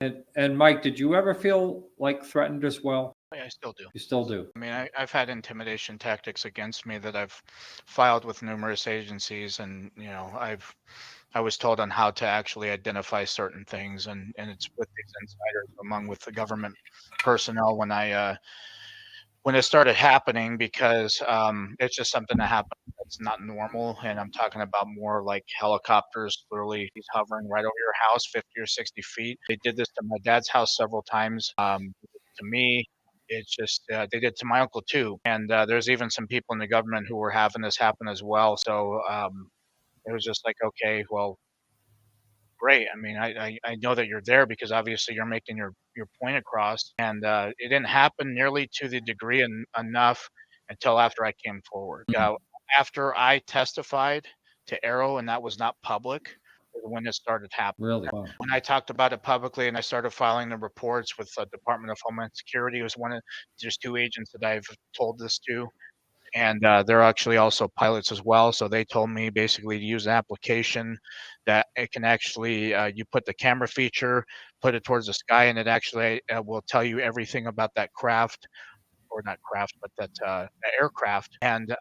And Mike, did you ever feel like threatened as well? I still do. You still do. I mean, I've had intimidation tactics against me that I've filed with numerous agencies, and I was told on how to actually identify certain things, and it's with these insiders, among with the government personnel when it started happening, because it's just something that happened that's not normal, and I'm talking about more like helicopters literally hovering right over your house, 50 or 60 feet. They did this to my dad's house several times. To me, it's just they did to my uncle too, and there's even some people in the government who were having this happen as well. So it was just like, okay, well, great. I mean, I know that you're there because obviously you're making your point across, and it didn't happen nearly to the degree enough until after I came forward. After I testified to AARO, and that was not public, is when it started happening. Really? Wow. When I talked about it publicly and I started filing the reports with the Department of Homeland Security, it was there's two agents that I've told this to, and they're actually also pilots as well. So they told me basically to use an application that it can actually you put the camera feature, put it towards the sky, and it actually will tell you everything about that craft, or not craft, but that aircraft. And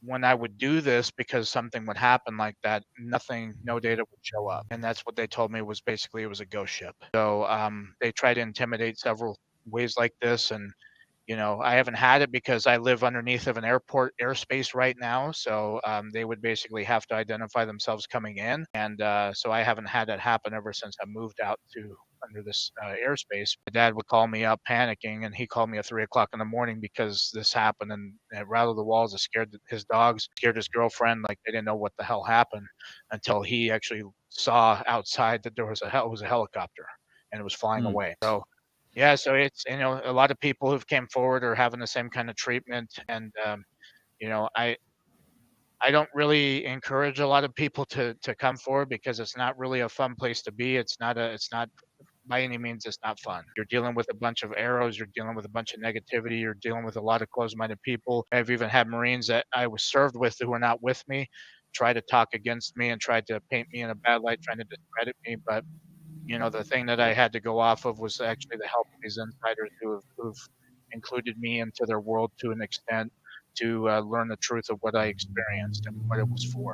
when I would do this, because something would happen like that, no data would show up, and that's what they told me was basically it was a ghost ship. So they tried to intimidate several ways like this, and I haven't had it because I live underneath of an airport airspace right now. So they would basically have to identify themselves coming in. And so I haven't had that happen ever since I moved out to under this airspace. My dad would call me up panicking, and he called me at 3 o'clock in the morning because this happened, and it rattled the walls. It scared his dogs, scared his girlfriend. Like, they didn't know what the hell happened until he actually saw outside that it was a helicopter, and it was flying away. So yeah, so it's, a lot of people who've came forward are having the same kind of treatment, and you know, I don't really encourage a lot of people to come forward because it's not really a fun place to be. It's not by any means, it's not fun. You're dealing with a bunch of arrows, you're dealing with a bunch of negativity, you're dealing with a lot of closed-minded people. I've even had Marines that I was served with who were not with me try to talk against me and tried to paint me in a bad light, trying to discredit me, but the thing that I had to go off of was actually the help of these insiders who've included me into their world to an extent to learn the truth of what I experienced and what it was for.